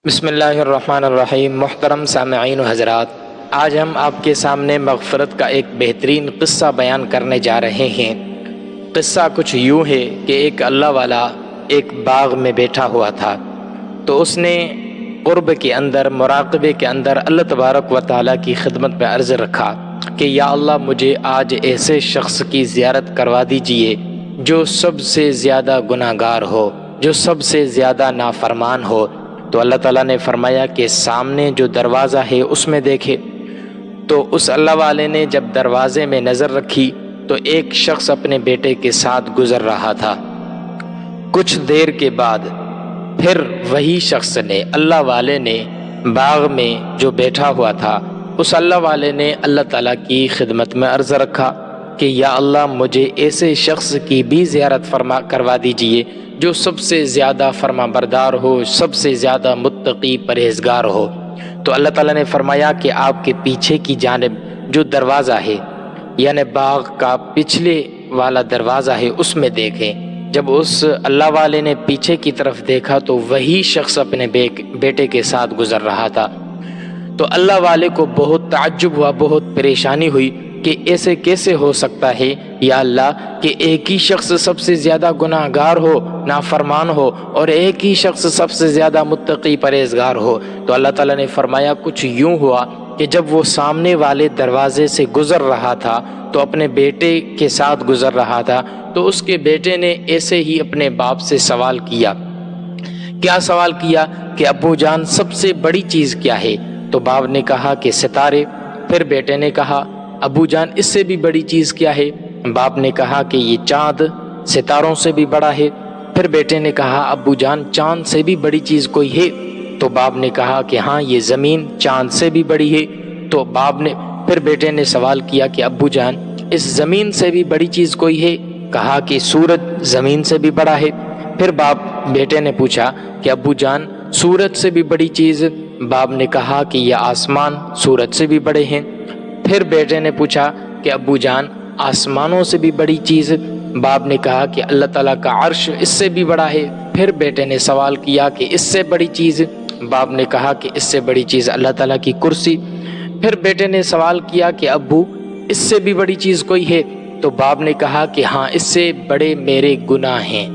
بسم اللہ الرحمن الرحیم۔ محترم سامعین و حضرات، آج ہم آپ کے سامنے مغفرت کا ایک بہترین قصہ بیان کرنے جا رہے ہیں۔ قصہ کچھ یوں ہے کہ ایک اللہ والا ایک باغ میں بیٹھا ہوا تھا، تو اس نے قرب کے اندر، مراقبے کے اندر اللہ تبارک و تعالیٰ کی خدمت میں عرض رکھا کہ یا اللہ، مجھے آج ایسے شخص کی زیارت کروا دیجئے جو سب سے زیادہ گناہ گار ہو، جو سب سے زیادہ نافرمان ہو۔ تو اللہ تعالیٰ نے فرمایا کہ سامنے جو دروازہ ہے اس میں دیکھے۔ تو اس اللہ والے نے جب دروازے میں نظر رکھی تو ایک شخص اپنے بیٹے کے ساتھ گزر رہا تھا۔ کچھ دیر کے بعد پھر وہی شخص نے، اللہ والے نے، باغ میں جو بیٹھا ہوا تھا، اس اللہ والے نے اللہ تعالیٰ کی خدمت میں عرض رکھا کہ یا اللہ، مجھے ایسے شخص کی بھی زیارت کروا دیجئے جو سب سے زیادہ فرما بردار ہو، سب سے زیادہ متقی پرہیزگار ہو۔ تو اللہ تعالیٰ نے فرمایا کہ آپ کے پیچھے کی جانب جو دروازہ ہے، یعنی باغ کا پچھلے والا دروازہ ہے، اس میں دیکھیں۔ جب اس اللہ والے نے پیچھے کی طرف دیکھا تو وہی شخص اپنے بیٹے کے ساتھ گزر رہا تھا۔ تو اللہ والے کو بہت تعجب ہوا، بہت پریشانی ہوئی کہ ایسے کیسے ہو سکتا ہے یا اللہ کہ ایک ہی شخص سب سے زیادہ گناہ گار ہو، نافرمان ہو، اور ایک ہی شخص سب سے زیادہ متقی پرہیزگار ہو۔ تو اللہ تعالیٰ نے فرمایا کچھ یوں ہوا کہ جب وہ سامنے والے دروازے سے گزر رہا تھا تو اپنے بیٹے کے ساتھ گزر رہا تھا، تو اس کے بیٹے نے ایسے ہی اپنے باپ سے سوال کیا۔ کیا سوال کیا کہ ابو جان، سب سے بڑی چیز کیا ہے؟ تو باپ نے کہا کہ ستارے۔ پھر بیٹے نے کہا ابو جان، اس سے بھی بڑی چیز کیا ہے؟ باپ نے کہا کہ یہ چاند ستاروں سے بھی بڑا ہے۔ پھر بیٹے نے کہا ابو جان، چاند سے بھی بڑی چیز کوئی ہے؟ تو باپ نے کہا کہ ہاں، یہ زمین چاند سے بھی بڑی ہے۔ تو پھر بیٹے نے سوال کیا کہ ابو جان، اس زمین سے بھی بڑی چیز کوئی ہے؟ کہا کہ سورج زمین سے بھی بڑا ہے۔ پھر بیٹے نے پوچھا کہ ابو جان، سورج سے بھی بڑی چیز؟ باپ نے کہا کہ یہ آسمان سورج سے بھی بڑے ہیں۔ پھر بیٹے نے پوچھا کہ ابو جان، آسمانوں سے بھی بڑی چیز؟ باپ نے کہا کہ اللہ تعالیٰ کا عرش اس سے بھی بڑا ہے۔ پھر بیٹے نے سوال کیا کہ اس سے بڑی چیز؟ باپ نے کہا کہ اس سے بڑی چیز اللہ تعالیٰ کی کرسی۔ پھر بیٹے نے سوال کیا کہ ابو، اس سے بھی بڑی چیز کوئی ہے؟ تو باپ نے کہا کہ ہاں، اس سے بڑے میرے گناہ ہیں،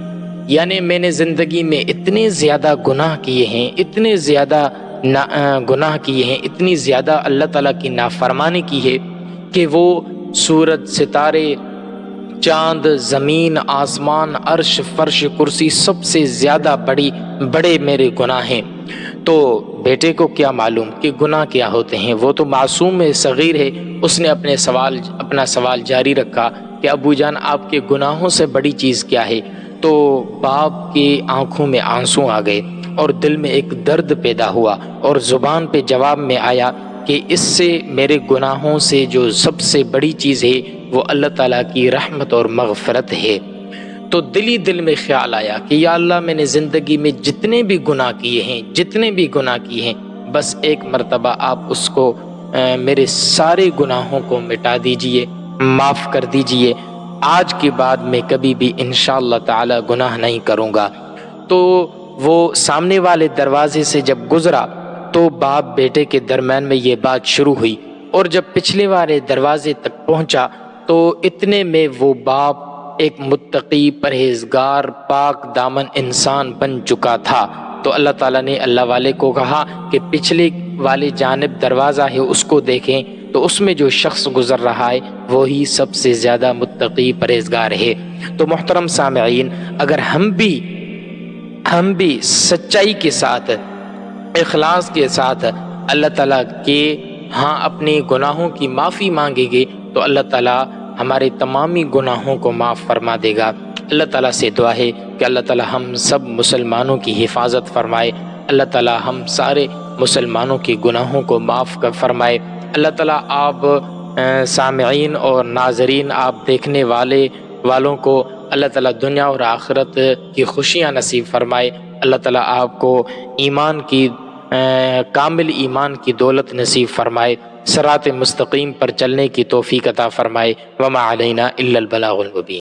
یعنی میں نے زندگی میں اتنے زیادہ گناہ کیے ہیں، اتنے زیادہ گناہ کیے ہیں، اتنی زیادہ اللہ تعالیٰ کی نافرمانی کی ہے کہ وہ سورج، ستارے، چاند، زمین، آسمان، عرش، فرش، کرسی سب سے زیادہ بڑے میرے گناہ ہیں۔ تو بیٹے کو کیا معلوم کہ گناہ کیا ہوتے ہیں، وہ تو معصوم ہے، صغیر ہے۔ اس نے اپنا سوال جاری رکھا کہ ابو جان، آپ کے گناہوں سے بڑی چیز کیا ہے؟ تو باپ کی آنکھوں میں آنسو آ گئے اور دل میں ایک درد پیدا ہوا، اور زبان پہ جواب میں آیا کہ اس سے میرے گناہوں سے جو سب سے بڑی چیز ہے وہ اللہ تعالیٰ کی رحمت اور مغفرت ہے۔ تو دل میں خیال آیا کہ یا اللہ، میں نے زندگی میں جتنے بھی گناہ کیے ہیں، بس ایک مرتبہ آپ اس کو میرے سارے گناہوں کو مٹا دیجئے، معاف کر دیجئے۔ آج کے بعد میں کبھی بھی انشاءاللہ تعالی گناہ نہیں کروں گا۔ تو وہ سامنے والے دروازے سے جب گزرا تو باپ بیٹے کے درمیان میں یہ بات شروع ہوئی، اور جب پچھلے والے دروازے تک پہنچا تو اتنے میں وہ باپ ایک متقی، پرہیزگار، پاک دامن انسان بن چکا تھا۔ تو اللہ تعالیٰ نے اللہ والے کو کہا کہ پچھلے والے جانب دروازہ ہے، اس کو دیکھیں، تو اس میں جو شخص گزر رہا ہے وہی سب سے زیادہ متقی پرہیزگار ہے۔ تو محترم سامعین، اگر ہم بھی سچائی کے ساتھ، اخلاص کے ساتھ اللہ تعالیٰ کے اپنے گناہوں کی معافی مانگیں گے تو اللہ تعالیٰ ہمارے تمامی گناہوں کو معاف فرما دے گا۔ اللہ تعالیٰ سے دعا ہے کہ اللہ تعالیٰ ہم سب مسلمانوں کی حفاظت فرمائے، اللہ تعالیٰ ہم سارے مسلمانوں کے گناہوں کو معاف فرمائے۔ اللہ تعالیٰ آپ سامعین اور ناظرین، آپ دیکھنے والوں کو اللہ تعالیٰ دنیا اور آخرت کی خوشیاں نصیب فرمائے۔ اللہ تعالیٰ آپ کو کامل ایمان کی دولت نصیب فرمائے، صراط مستقیم پر چلنے کی توفیق عطا فرمائے۔ وما علینا الا البلاغ المبین۔